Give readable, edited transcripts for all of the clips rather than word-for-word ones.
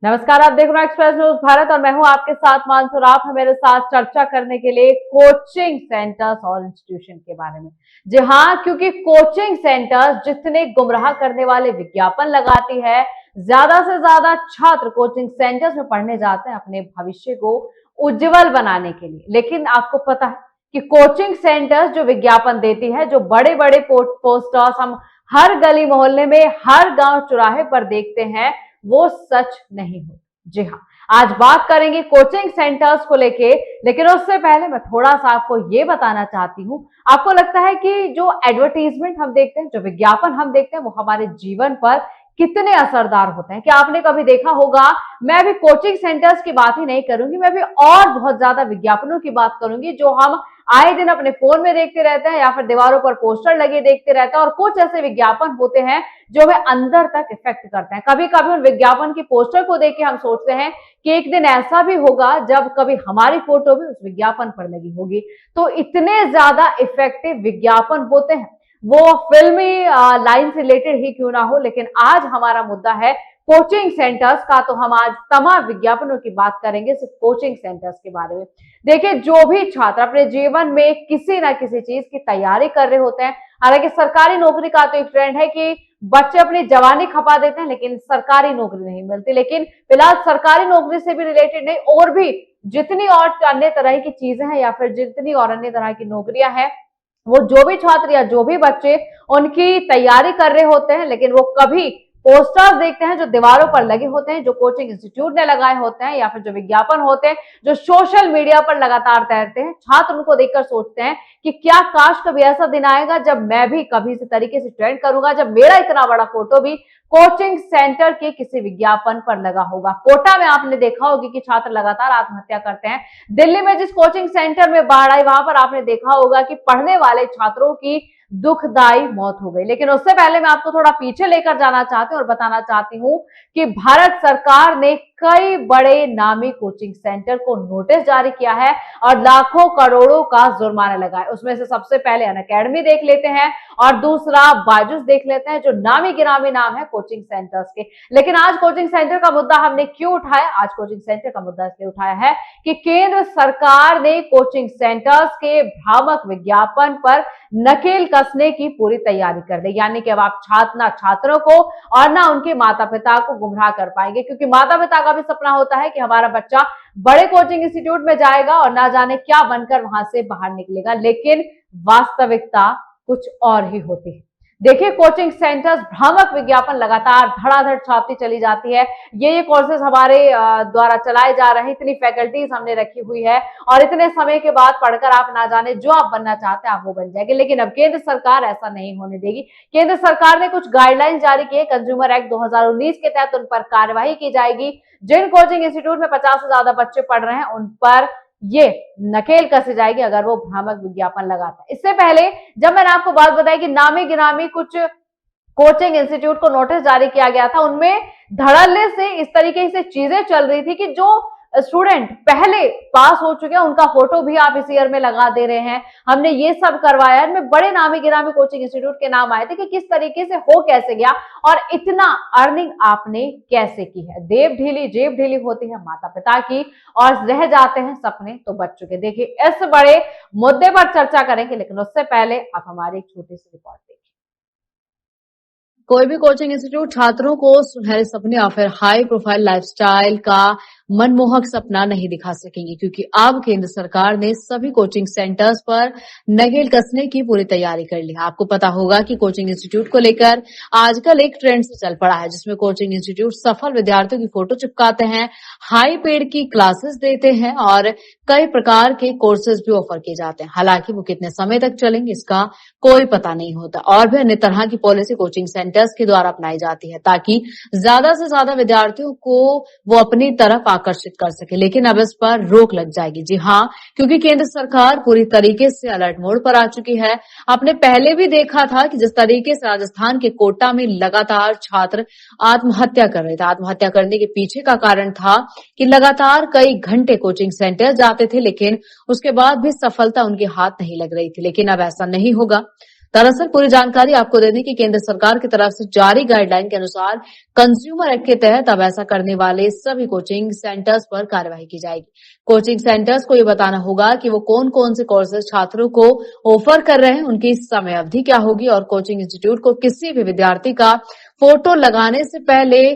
नमस्कार, आप देख रहे हैं एक्सप्रेस न्यूज भारत और मैं हूं आपके साथ मानसूर। आप है मेरे साथ चर्चा करने के लिए कोचिंग सेंटर्स और इंस्टीट्यूशन के बारे में। जी हाँ, क्योंकि कोचिंग सेंटर्स जितने गुमराह करने वाले विज्ञापन लगाती है, ज्यादा से ज्यादा छात्र कोचिंग सेंटर्स में पढ़ने जाते हैं अपने भविष्य को उज्जवल बनाने के लिए। लेकिन आपको पता है कि कोचिंग सेंटर्स जो विज्ञापन देती है, जो बड़े बड़े पोस्टर्स हम हर गली मोहल्ले में, हर गांव चौराहे पर देखते हैं, वो सच नहीं हो। जी हाँ, आज बात करेंगे कोचिंग सेंटर्स को लेके। लेकिन उससे पहले मैं थोड़ा सा आपको ये बताना चाहती हूँ, आपको लगता है कि जो एडवर्टीजमेंट हम देखते हैं, जो विज्ञापन हम देखते हैं, वो हमारे जीवन पर कितने असरदार होते हैं? क्या आपने कभी देखा होगा? मैं अभी कोचिंग सेंटर्स की बात ही नहीं करूंगी, मैं भी और बहुत ज्यादा विज्ञापनों की बात करूंगी जो हम आए दिन अपने फोन में देखते रहते हैं या फिर दीवारों पर पोस्टर लगे देखते रहते हैं। और कुछ ऐसे विज्ञापन होते हैं जो हमें अंदर तक इफेक्ट करते हैं। कभी कभी उन विज्ञापन की पोस्टर को देख के हम सोचते हैं कि एक दिन ऐसा भी होगा जब कभी हमारी फोटो भी उस विज्ञापन पर लगी होगी। तो इतने ज्यादा इफेक्टिव विज्ञापन होते हैं, वो फिल्मी लाइन से रिलेटेड ही क्यों ना हो। लेकिन आज हमारा मुद्दा है कोचिंग सेंटर्स का, तो हम आज तमाम विज्ञापनों की बात करेंगे सिर्फ कोचिंग सेंटर्स के बारे में। देखिए, जो भी छात्र अपने जीवन में किसी ना किसी चीज की तैयारी कर रहे होते हैं, हालांकि सरकारी नौकरी का तो एक ट्रेंड है कि बच्चे अपनी जवानी खपा देते हैं लेकिन सरकारी नौकरी नहीं मिलती। लेकिन फिलहाल सरकारी नौकरी से भी रिलेटेड नहीं, और भी जितनी और अन्य तरह की चीजें हैं या फिर जितनी और अन्य तरह की नौकरियां हैं, वो जो भी छात्र या जो भी बच्चे उनकी तैयारी कर रहे होते हैं, लेकिन वो कभी पोस्टर्स देखते हैं जो दीवारों पर लगे होते हैं, जो कोचिंग इंस्टीट्यूट ने लगाए होते हैं, या फिर जो विज्ञापन होते हैं जो सोशल मीडिया पर लगातार तैरते हैं, छात्र उनको देखकर सोचते हैं कि क्या काश कभी ऐसा दिन आएगा जब मैं भी कभी इसी तरीके से ट्रेंड करूंगा, जब मेरा इतना बड़ा फोटो भी कोचिंग सेंटर के किसी विज्ञापन पर लगा होगा। कोटा में आपने देखा होगा कि छात्र लगातार आत्महत्या करते हैं। दिल्ली में जिस कोचिंग सेंटर में बाढ़ आई, वहां पर आपने देखा होगा कि पढ़ने वाले छात्रों की दुखदाई मौत हो गई। लेकिन उससे पहले मैं आपको थोड़ा पीछे लेकर जाना चाहती हूँ और बताना चाहती हूँ कि भारत सरकार ने कई बड़े नामी कोचिंग सेंटर को नोटिस जारी किया है और लाखों करोड़ों का जुर्माना लगाया। उसमें से सबसे पहले अनअकैडमी देख लेते हैं और दूसरा बायजूस देख लेते हैं, जो नामी गिरामी नाम है कोचिंग सेंटर्स के। लेकिन आज कोचिंग सेंटर का मुद्दा हमने क्यों उठाया? आज कोचिंग सेंटर का मुद्दा इसलिए उठाया है कि केंद्र सरकार ने कोचिंग सेंटर्स के भ्रामक विज्ञापन पर नकेल कसने की पूरी तैयारी कर ली। यानी कि अब आप ना छात्रों को और ना उनके माता पिता को गुमराह कर पाएंगे, क्योंकि माता पिता का भी सपना होता है कि हमारा बच्चा बड़े कोचिंग इंस्टीट्यूट में जाएगा और ना जाने क्या बनकर वहां से बाहर निकलेगा। लेकिन वास्तविकता कुछ और ही होती है। देखिए, कोचिंग सेंटर्स भ्रामक विज्ञापन लगातार धड़ाधड़ छापती चली जाती है। ये कोर्सेज हमारे द्वारा चलाए जा रहे हैं, इतनी फैकल्टीज हमने रखी हुई है और इतने समय के बाद पढ़कर आप ना जाने जो आप बनना चाहते हैं आप वो बन जाएंगे। लेकिन अब केंद्र सरकार ऐसा नहीं होने देगी। केंद्र सरकार ने कुछ गाइडलाइंस जारी की है। कंज्यूमर एक्ट 2019 के तहत उन पर कार्यवाही की जाएगी। जिन कोचिंग इंस्टीट्यूट में 50 से ज्यादा बच्चे पढ़ रहे हैं उन पर ये नकेल कसी जाएगी अगर वो भ्रामक विज्ञापन लगाता है। इससे पहले जब मैंने आपको बात बताई कि नामी गिरामी कुछ कोचिंग इंस्टीट्यूट को नोटिस जारी किया गया था, उनमें धड़ल्ले से इस तरीके से चीजें चल रही थी कि जो स्टूडेंट पहले पास हो चुके हैं उनका फोटो भी आप इस ईयर में लगा दे रहे हैं। हमने ये सब करवाया। इनमें बड़े नामी गिरामी कोचिंग इंस्टीट्यूट के नाम आए थे कि किस तरीके से हो कैसे गया और इतना अर्निंग आपने कैसे की है। देव ढीली जेब ढीली होती है माता पिता की और रह जाते हैं सपने तो बच्चों के। देखिए, इस बड़े मुद्दे पर चर्चा करेंगे, लेकिन उससे पहले आप हमारी एक छोटी सी रिपोर्ट देखिए। कोई भी कोचिंग इंस्टीट्यूट छात्रों को सुनहरे सपने या फिर हाई प्रोफाइल लाइफस्टाइल का मनमोहक सपना नहीं दिखा सकेंगे, क्योंकि अब केंद्र सरकार ने सभी कोचिंग सेंटर्स पर नकेल कसने की पूरी तैयारी कर ली है। आपको पता होगा कि कोचिंग इंस्टीट्यूट को लेकर आजकल एक ट्रेंड से चल पड़ा है, जिसमें कोचिंग इंस्टीट्यूट सफल विद्यार्थियों की फोटो चिपकाते हैं, हाई पेड की क्लासेस देते हैं और कई प्रकार के कोर्सेज भी ऑफर किए जाते हैं। हालांकि वो कितने समय तक चलेंगे इसका कोई पता नहीं होता। और भी अन्य तरह की पॉलिसी कोचिंग सेंटर्स के द्वारा अपनाई जाती है ताकि ज्यादा से ज्यादा विद्यार्थियों को वो अपनी तरफ आकर्षित कर सके। लेकिन अब इस पर रोक लग जाएगी। जी हाँ, क्योंकि केंद्र सरकार पूरी तरीके से अलर्ट मोड पर आ चुकी है। आपने पहले भी देखा था कि जिस तरीके से राजस्थान के कोटा में लगातार छात्र आत्महत्या कर रहे थे, आत्महत्या करने के पीछे का कारण था कि लगातार कई घंटे कोचिंग सेंटर जाते थे, लेकिन उसके बाद भी सफलता उनके हाथ नहीं लग रही थी। लेकिन अब ऐसा नहीं होगा। दरअसल पूरी जानकारी आपको दे दें कि केंद्र सरकार की तरफ से जारी गाइडलाइन के अनुसार कंज्यूमर एक्ट के तहत अब ऐसा करने वाले सभी कोचिंग सेंटर्स पर कार्यवाही की जाएगी। कोचिंग सेंटर्स को ये बताना होगा कि वो कौन कौन से कोर्सेज छात्रों को ऑफर कर रहे हैं, उनकी समय अवधि क्या होगी और कोचिंग इंस्टीट्यूट को किसी भी विद्यार्थी का फोटो लगाने से पहले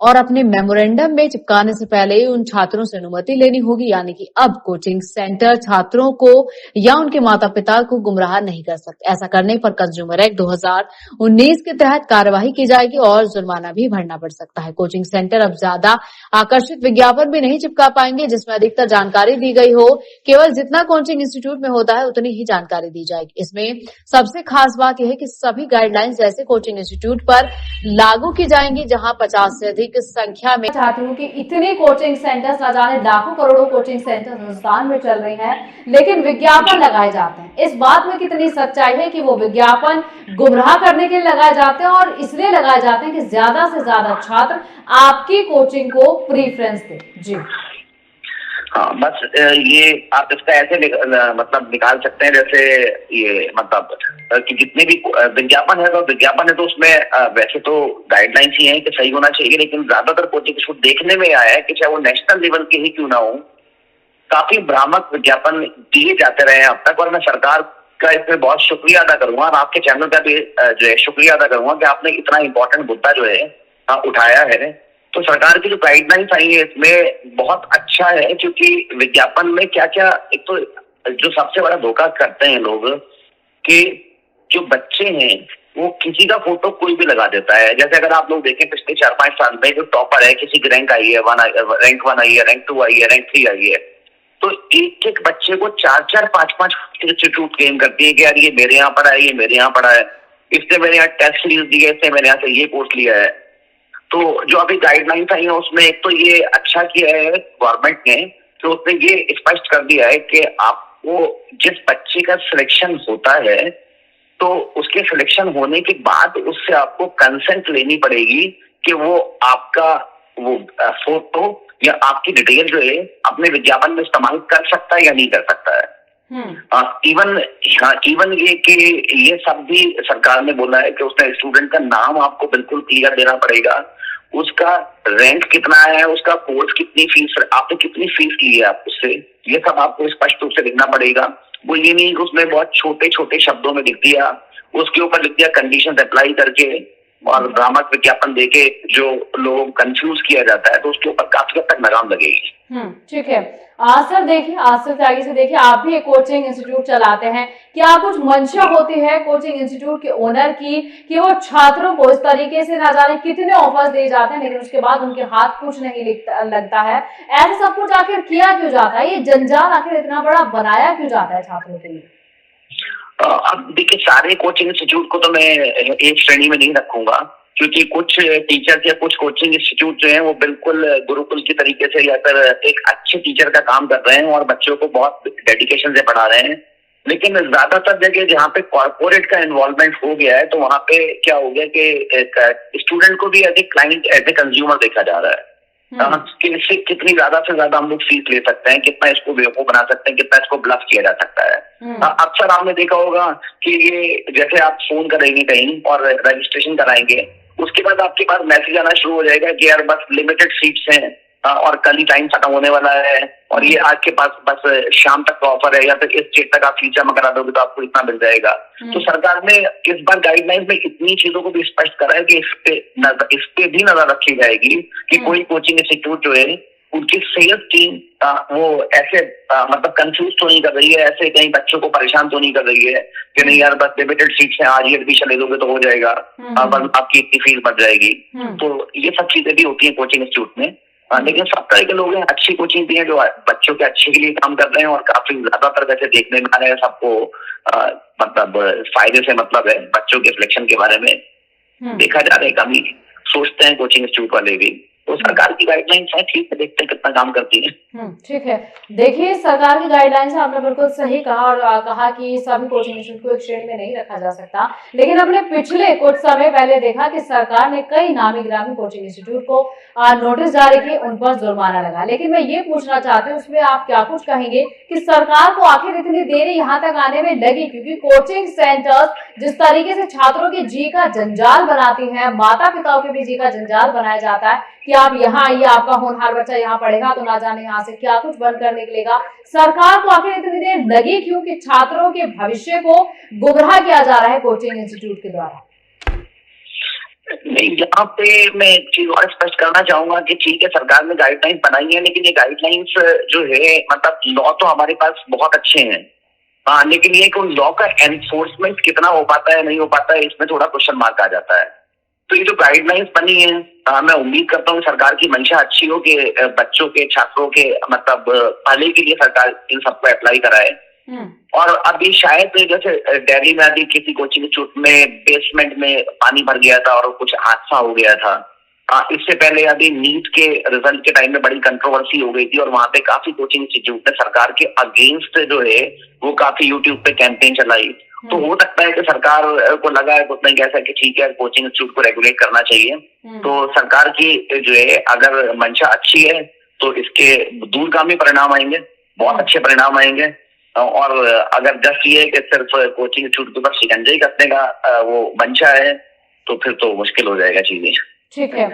और अपने मेमोरेंडम में चिपकाने से पहले उन छात्रों से अनुमति लेनी होगी। यानी कि अब कोचिंग सेंटर छात्रों को या उनके माता पिता को गुमराह नहीं कर सकते। ऐसा करने पर कंज्यूमर एक्ट 2019 के तहत कार्यवाही की जाएगी और जुर्माना भी भरना पड़ सकता है। कोचिंग सेंटर अब ज्यादा आकर्षित विज्ञापन भी नहीं चिपका पाएंगे जिसमें अधिकतर जानकारी दी गई हो। केवल जितना कोचिंग इंस्टीट्यूट में होता है उतनी ही जानकारी दी जाएगी। इसमें सबसे खास बात यह है कि सभी गाइडलाइंस ऐसे कोचिंग इंस्टीट्यूट पर लागू की जाएंगी जहां 50 से अधिक संख्या में। चाहती हूँ कि इतने कोचिंग सेंटर्स ना जाने लाखों करोड़ों कोचिंग सेंटर्स हिंदुस्तान में चल रहे हैं, लेकिन विज्ञापन लगाए जाते हैं। इस बात में कितनी सच्चाई है कि वो विज्ञापन गुमराह करने के लिए लगाए जाते हैं और इसलिए लगाए जाते हैं कि ज्यादा से ज्यादा छात्र आपकी कोचिंग को प्रीफरेंस दें। जी हाँ, बस ये आप इसका ऐसे मतलब निकाल सकते हैं जैसे ये मतलब कि जितने भी विज्ञापन है तो उसमें वैसे तो गाइडलाइंस ही हैं कि सही होना चाहिए, लेकिन ज्यादातर कोचिंग इंस्टीट्यूट देखने में आया है कि चाहे वो नेशनल लेवल के ही क्यों ना हो, काफी भ्रामक विज्ञापन दिए जाते रहे हैं अब तक। और मैं सरकार का इसमें बहुत शुक्रिया अदा करूंगा और आपके चैनल का भी जो है शुक्रिया अदा करूंगा कि आपने इतना इंपॉर्टेंट मुद्दा जो है उठाया है। तो सरकार की जो गाइडलाइंस आई है इसमें बहुत अच्छा है, क्योंकि विज्ञापन में क्या क्या, एक तो जो सबसे बड़ा धोखा करते हैं लोग कि जो बच्चे हैं वो किसी का फोटो कोई भी लगा देता है। जैसे अगर आप लोग देखें पिछले 4-5 साल में जो टॉपर है, किसी की रैंक आई है, रैंक 1 आई है, रैंक 2 आई है, रैंक 3 आई है, तो एक एक बच्चे को 4-4, 5-5 इंस्टीट्यूट क्लेम करती है कि यार ये मेरे यहाँ पढ़ा है, ये मेरे यहाँ पढ़ा है, इसने मेरे यहाँ टेस्ट सीरीज दी है, इसने मेरे यहाँ से ये कोर्स लिया है। तो जो अभी गाइडलाइंस आई है उसमें एक तो ये अच्छा किया है गवर्नमेंट ने, तो उसने ये स्पष्ट कर दिया है कि आपको जिस बच्चे का सिलेक्शन होता है तो उसके सिलेक्शन होने के बाद उससे आपको कंसेंट लेनी पड़ेगी कि वो आपका वो फोटो या आपकी डिटेल जो है अपने विज्ञापन में इस्तेमाल कर सकता है या नहीं कर सकता है। इवन ये कि ये सब भी सरकार ने बोला है कि उसने स्टूडेंट का नाम आपको बिल्कुल क्लियर देना पड़ेगा, उसका रैंक कितना है, उसका कोर्स कितनी फीस, आपने कितनी फीस ली है आप उससे, ये सब आपको स्पष्ट रूप से लिखना पड़ेगा। वो ये नहीं कि उसने बहुत छोटे छोटे शब्दों में लिख दिया, उसके ऊपर लिख दिया कंडीशन अप्लाई करके और भ्रामक विज्ञापन देके जो लोग कंफ्यूज किया जाता है, तो उसके ऊपर काफी हद तक लगाम लगेगी। ठीक है। सर देखिए, सर आगे से देखिए, आप भी एक कोचिंग इंस्टीट्यूट चलाते हैं, क्या कुछ मंशा होती है कोचिंग इंस्टीट्यूट के ओनर की कि वो छात्रों को इस तरीके से ना जाने कितने ऑफर्स दिए जाते हैं लेकिन उसके बाद उनके हाथ कुछ नहीं लगता है? ऐसा सब कुछ आखिर किया क्यों जाता है? ये जंजाल आखिर इतना बड़ा बनाया क्यों जाता है छात्रों के लिए? अब देखिए, सारे कोचिंग इंस्टीट्यूट को तो मैं एक श्रेणी में नहीं रखूंगा, क्योंकि कुछ टीचर्स या कुछ कोचिंग इंस्टीट्यूट जो हैं वो बिल्कुल गुरुकुल की तरीके से या फिर एक अच्छे टीचर का काम कर रहे हैं और बच्चों को बहुत डेडिकेशन से पढ़ा रहे हैं। लेकिन ज्यादातर जगह जहाँ पे कॉर्पोरेट का इन्वॉल्वमेंट हो गया है तो वहाँ पे क्या हो गया कि स्टूडेंट को भी as a client, as a consumer देखा जा रहा है कि इससे कितनी ज्यादा से ज्यादा हम लोग फीस ले सकते हैं, कितना इसको बेवकूफ बना सकते हैं, कितना इसको ब्लफ किया जा सकता है। अक्सर आपने देखा होगा कि ये जैसे आप फोन करेंगे कहीं और रजिस्ट्रेशन कराएंगे, उसके बाद आपके पास मैसेज आना शुरू हो जाएगा कि यार बस लिमिटेड सीट्स हैं और कल ही टाइम खत्म होने वाला है और ये आज के पास बस शाम तक का ऑफर है या फिर इस डेट तक आप फीस जमा करा दोगे तो आपको इतना मिल जाएगा। तो सरकार ने इस बार गाइडलाइंस में इतनी चीजों को भी स्पष्ट करा है कि इस पे भी नजर रखी जाएगी कि कोई कोचिंग इंस्टीट्यूट जो है उनकी सेल्स टीम वो ऐसे मतलब कंफ्यूज तो नहीं कर रही है, ऐसे कहीं बच्चों को परेशान तो नहीं कर रही है कि नहीं यार बस लिमिटेड सीट्स हैं, आज ही एडमिशन ले लोगे तो हो जाएगा, बस आपकी इतनी फीस बढ़ जाएगी। तो ये सब चीजें भी होती है कोचिंग इंस्टीट्यूट में। लेकिन सब तरह के लोग हैं, अच्छी कोचिंग भी है जो बच्चों के अच्छे के लिए काम कर रहे हैं और काफी ज्यादातर वैसे देखने में आ रहा है सबको मतलब फायदे से मतलब है बच्चों के सिलेक्शन के बारे में देखा जा रहा है, कम ही सोचते हैं कोचिंग इंस्टीट्यूट वाले भी। तो सरकार की गाइडलाइंस है, ठीक है, देखते हैं कितना काम करती है। ठीक है। देखिए, सरकार की गाइडलाइंस आपने बिल्कुल सही कहा और कहा कि सभी कोचिंग इंस्टीट्यूट को एक श्रेणी में नहीं रखा जा सकता, लेकिन हमने पिछले कुछ समय पहले देखा कि सरकार ने कई नामी गिरामी कोचिंग इंस्टीट्यूट को नोटिस जारी किए, उन पर जुर्माना लगा। लेकिन मैं ये पूछना चाहती हूँ, उसमें आप क्या कुछ कहेंगे कि सरकार को आखिर इतनी देरी यहाँ तक आने में लगी? क्योंकि कोचिंग सेंटर्स जिस तरीके से छात्रों के जी का जंजाल बनाती है, माता पिताओं के भी जी का जंजाल बनाया जाता है कि आप यहाँ आइए, आपका होनहार बच्चा यहाँ पढ़ेगा तो ना जाने यहाँ से क्या कुछ बनकर निकलेगा। सरकार को आखिर इतनी देर लगी क्यों कि छात्रों के भविष्य को गुमराह किया जा रहा है कोचिंग इंस्टीट्यूट के द्वारा? नहीं, यहाँ पे मैं एक चीज और स्पष्ट करना चाहूंगा कि ठीक है, सरकार ने गाइडलाइंस बनाई है, लेकिन ये गाइडलाइंस जो है, मतलब लॉ तो हमारे पास बहुत अच्छे हैं, हाँ, लेकिन ये कि उन लॉ का एनफोर्समेंट कितना हो पाता है, नहीं हो पाता है, इसमें थोड़ा क्वेश्चन मार्क आ जाता है। तो ये जो गाइडलाइंस बनी है, मैं उम्मीद करता हूँ सरकार की मंशा अच्छी हो कि बच्चों के, छात्रों के मतलब भले के लिए सरकार इन सबको अप्लाई कराए। और अभी शायद जैसे दिल्ली में अभी किसी कोचिंग इंस्टीट्यूट में बेसमेंट में पानी भर गया था और कुछ हादसा हो गया था। इससे पहले अभी नीट के रिजल्ट के टाइम में बड़ी कंट्रोवर्सी हो गई थी और वहां पे काफी कोचिंग इंस्टीट्यूट ने सरकार के अगेंस्ट जो है वो काफी यूट्यूब पे कैंपेन चलाई। तो हो सकता है कि सरकार को लगा है, कुछ नहीं कह सकते, ठीक है, कोचिंग इंस्टीट्यूट को रेगुलेट करना चाहिए। तो सरकार की जो है अगर मंशा अच्छी है तो इसके दूरगामी परिणाम आएंगे, बहुत अच्छे परिणाम आएंगे। और अगर जस्ट ये कि सिर्फ कोचिंग इंस्टीट्यूट के ऊपर शिकंजे कसने का वो मंशा है तो फिर तो मुश्किल हो जाएगा चीजें। ठीक है।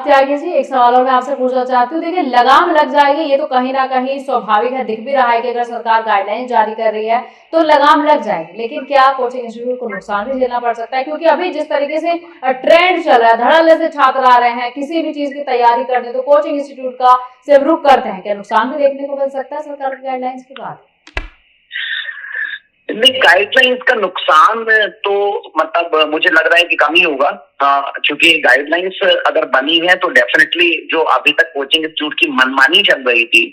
त्यागी जी, एक सवाल और मैं आपसे पूछना चाहती हूँ। देखिए, लगाम लग जाएगी, ये तो कहीं ना कहीं स्वाभाविक है, दिख भी रहा है कि अगर सरकार गाइडलाइन जारी कर रही है तो लगाम लग जाएगी, लेकिन क्या कोचिंग इंस्टीट्यूट को नुकसान भी झेलना पड़ सकता है? क्योंकि अभी जिस तरीके से ट्रेंड चल रहा है, धड़ल्ले से छात्र आ रहे हैं किसी भी चीज की तैयारी करने, तो कोचिंग इंस्टीट्यूट का सिर्फ रुख करते हैं, क्या नुकसान भी देखने को मिल सकता है सरकार की गाइडलाइंस के बाद? नहीं, गाइडलाइंस का नुकसान तो मतलब मुझे लग रहा है कि कम ही होगा, क्योंकि गाइडलाइंस अगर बनी है तो डेफिनेटली जो अभी तक कोचिंग इंस्टीट्यूट की मनमानी चल रही थी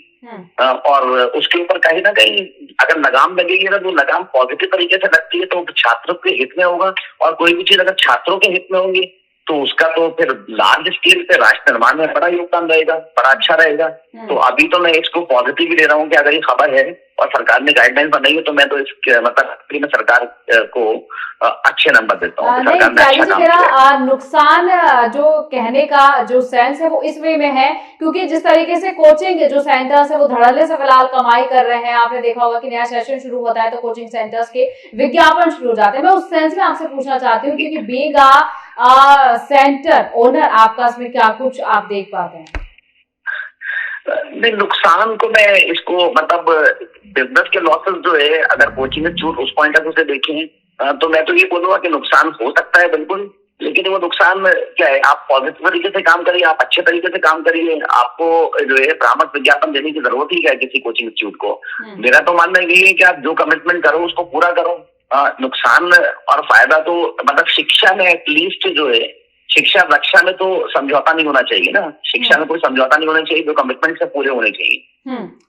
और उसके ऊपर कहीं ना कहीं अगर लगाम लगेगी ना, तो लगाम पॉजिटिव तरीके से लगती है तो छात्रों के हित में होगा। और कोई भी चीज अगर छात्रों के हित में होगी तो उसका तो फिर लार्ज स्केल पे राष्ट्र निर्माण में बड़ा योगदान रहेगा, बड़ा अच्छा रहेगा। तो अभी तो मैं इसको पॉजिटिव ही ले रहा हूँ कि अगर ये खबर है और सरकार ने गाइडलाइन बनाई है तो मैं तो इस मतलब मैं सरकार को अच्छे नंबर देता हूँ। सरकार ने अच्छा काम किया। नुकसान जो कहने का जो सेंस है वो इस वे में है, क्योंकि जिस तरीके से कोचिंग जो सेंटर्स है वो धड़ल्ले से फिलहाल कमाई कर रहे हैं। आपने देखा होगा कि नया सेशन शुरू होता है तो कोचिंग सेंटर्स के विज्ञापन शुरू हो जाते हैं। मैं उस सेंस में आपसे पूछना चाहती हूँ, क्योंकि बीइंग सेंटर ओनर आपका इसमें क्या कुछ आप देख पाते हैं? नहीं, नुकसान को मैं इसको मतलब बिजनेस के लॉसेस जो है अगर कोचिंग इंस्टीट्यूट उस पॉइंट ऑफ व्यू से देखें तो मैं तो ये बोलूंगा कि नुकसान हो सकता है बिल्कुल, लेकिन वो नुकसान क्या है, आप पॉजिटिव तरीके से काम करिए, आप अच्छे तरीके से काम करिए, आपको जो है भ्रामक विज्ञापन देने की जरूरत ही क्या है किसी कोचिंग इंस्टीट्यूट को। मेरा तो मानना यही है कि आप जो कमिटमेंट करो उसको पूरा करो। नुकसान और फायदा तो मतलब शिक्षा में एटलीस्ट जो है, शिक्षा रक्षा में तो समझौता नहीं होना चाहिए ना, शिक्षा में कोई समझौता नहीं होना चाहिए, जो कमिटमेंट से पूरे होने चाहिए।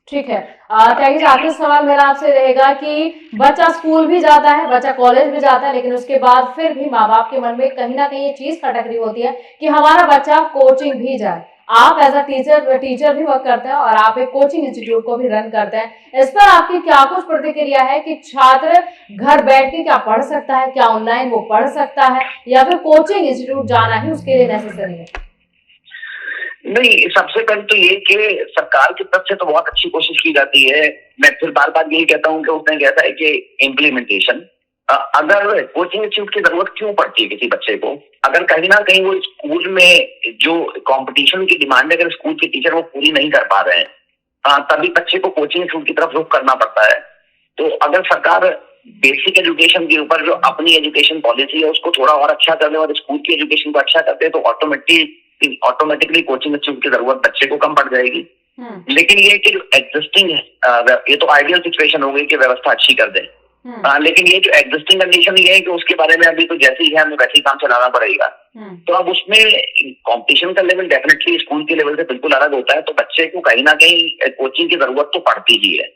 ठीक है। त्यागी, आखिरी सवाल मेरा आपसे रहेगा कि बच्चा स्कूल भी जाता है, बच्चा कॉलेज भी जाता है, लेकिन उसके बाद फिर भी माँ बाप के मन में कहीं ना कहीं ये चीज खटक रही होती है कि हमारा बच्चा कोचिंग भी जाए। आप एज अ टीचर भी वर्क करते हैं और आप एक कोचिंग इंस्टीट्यूट को भी रन करते हैं, इस पर आपकी क्या कुछ प्रतिक्रिया है कि छात्र घर बैठ के क्या पढ़ सकता है, क्या ऑनलाइन वो पढ़ सकता है, या फिर कोचिंग इंस्टीट्यूट जाना ही उसके लिए नेसेसरी है? नहीं, सबसे पहले तो ये कि सरकार की तरफ से तो बहुत अच्छी कोशिश की जाती है। मैं फिर बार बार यही कहता हूँ कि उसने कहता है कि इम्प्लीमेंटेशन, अगर कोचिंग इंस्टीट्यूट की जरूरत क्यों पड़ती है किसी बच्चे को, अगर कहीं ना कहीं वो स्कूल में जो कंपटीशन की डिमांड है अगर स्कूल के टीचर वो पूरी नहीं कर पा रहे हैं, तभी बच्चे को कोचिंग इंस्टीट्यूट की तरफ रुख करना पड़ता है। तो अगर सरकार बेसिक एजुकेशन के ऊपर जो अपनी एजुकेशन पॉलिसी है उसको थोड़ा और अच्छा कर दे और स्कूल की एजुकेशन को अच्छा कर दे तो ऑटोमेटिकली कोचिंग इंस्टीट्यूट की जरूरत बच्चे को कम पड़ जाएगी। लेकिन ये कि जो एग्जिस्टिंग है, ये तो आइडियल सिचुएशन हो गई कि व्यवस्था अच्छी कर दे। लेकिन ये जो एग्जिस्टिंग कंडीशन ये है कि उसके बारे में अभी तो जैसे ही है हमें वैसे ही काम चलाना पड़ेगा। तो अब उसमें कंपटीशन का लेवल डेफिनेटली स्कूल के लेवल से बिल्कुल अलग होता है, तो बच्चे को कहीं ना कहीं कोचिंग की जरूरत तो पड़ती ही है।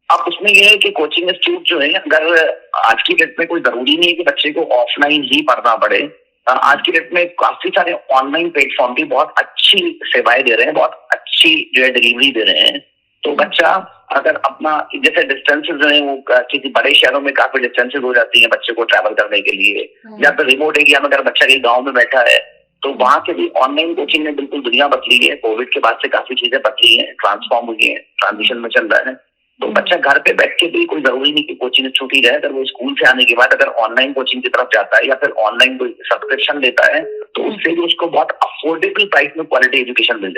अब उसमें यह है कि कोचिंग इंस्टीट्यूट जो है, अगर आज की डेट में कोई जरूरी नहीं है कि बच्चे को ऑफलाइन ही पढ़ना पड़े, आज की डेट में काफी सारे ऑनलाइन प्लेटफॉर्म भी बहुत अच्छी सेवाएं दे रहे हैं, बहुत अच्छी जो है डिलीवरी दे रहे हैं। तो बच्चा अगर अपना जैसे डिस्टेंसेस जो है वो किसी बड़े शहरों में काफी डिस्टेंसेस हो जाती है बच्चे को ट्रैवल करने के लिए, या फिर रिमोट एरिया में अगर बच्चा कहीं गाँव में बैठा है तो वहां के भी ऑनलाइन कोचिंग में बिल्कुल दुनिया बदली है। कोविड के बाद से काफी चीजें बदली हैं, ट्रांसफॉर्म हुई है, ट्रांजिशन में चल रहा है। तो बच्चा घर पे बैठ के भी कोई जरूरी नहीं कि कोचिंग छूटी रहे, अगर वो स्कूल से आने के बाद अगर ऑनलाइन कोचिंग की तरफ जाता है या फिर ऑनलाइन कोई सब्सक्रिप्शन लेता है तो उससे भी उसको बहुत अफोर्डेबल प्राइस में क्वालिटी एजुकेशन मिल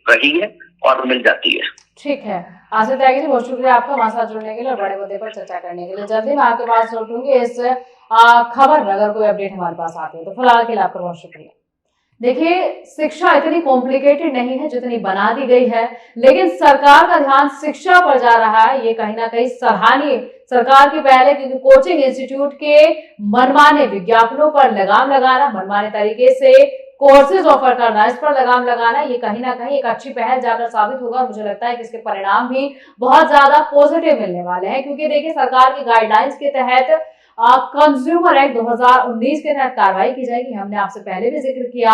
रही है और मिल जाती है। ठीक है आसिफ त्यागी जी, बहुत शुक्रिया आपका हमारे साथ जुड़ने के लिए और बड़े मुद्दे पर चर्चा करने के लिए। जल्दी मैं आपके पास लौटूंगी इस खबर में अगर कोई अपडेट हमारे पास आती है। तो फिलहाल के लिए आपका बहुत शुक्रिया। देखिए, शिक्षा इतनी कॉम्प्लिकेटेड नहीं है जितनी बना दी गई है, लेकिन सरकार का ध्यान शिक्षा पर जा रहा है, ये कहीं ना कहीं सराहनीय सरकार की पहल है। क्योंकि कोचिंग इंस्टीट्यूट के मनमाने विज्ञापनों पर लगाम लगाना, मनमाने तरीके से कोर्सेज ऑफर करना, इस पर लगाम लगाना, ये कहीं ना कहीं एक अच्छी पहल जाकर साबित होगा। मुझे लगता है कि इसके परिणाम भी बहुत ज्यादा पॉजिटिव मिलने वाले हैं। क्योंकि देखिए, सरकार की गाइडलाइंस के तहत कंज्यूमर एक्ट 2019 के तहत कार्रवाई की जाएगी। हमने आपसे पहले भी जिक्र किया,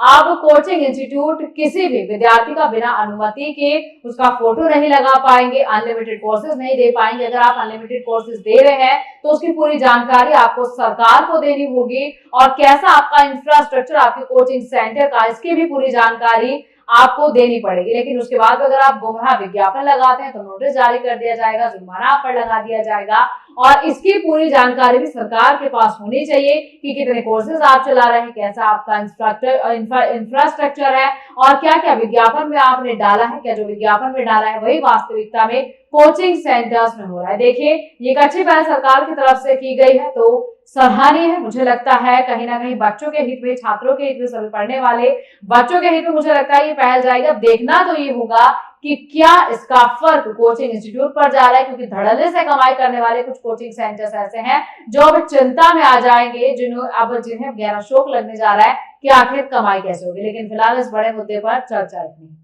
अब कोचिंग इंस्टीट्यूट किसी भी विद्यार्थी का बिना अनुमति के उसका फोटो नहीं लगा पाएंगे, अनलिमिटेड कोर्सेज नहीं दे पाएंगे। अगर आप अनलिमिटेड कोर्सेज दे रहे हैं तो उसकी पूरी जानकारी आपको सरकार को देनी होगी, और कैसा आपका इंफ्रास्ट्रक्चर, आपके कोचिंग सेंटर का, इसकी भी पूरी जानकारी आपको देनी पड़ेगी। लेकिन उसके बाद अगर आप गुमराह विज्ञापन लगाते हैं तो नोटिस जारी कर दिया जाएगा, जुर्माना आप पर लगा दिया जाएगा, और इसकी पूरी जानकारी भी सरकार के पास होनी चाहिए कि कितने कोर्सेज आप चला रहे हैं, कैसा आपका इंफ्रास्ट्रक्चर है, और क्या क्या विज्ञापन में आपने डाला है, क्या जो विज्ञापन में डाला है वही वास्तविकता में कोचिंग सेंटर्स में हो रहा है। देखिए, ये एक अच्छी पहल सरकार की तरफ से की गई है तो सराहनीय है। मुझे लगता है कहीं ना कहीं बच्चों के हित में, छात्रों के हित में, सभी पढ़ने वाले बच्चों के हित में मुझे लगता है ये पहल जाएगी। अब देखना तो ये होगा कि क्या इसका फर्क कोचिंग इंस्टीट्यूट पर जा रहा है, क्योंकि धड़ल्ले से कमाई करने वाले कुछ कोचिंग सेंटर्स ऐसे हैं जो अब चिंता में आ जाएंगे, जिन्हें गहरा शोक लगने जा रहा है कि आखिर कमाई कैसे होगी। लेकिन फिलहाल इस बड़े मुद्दे पर चर्चा रखनी।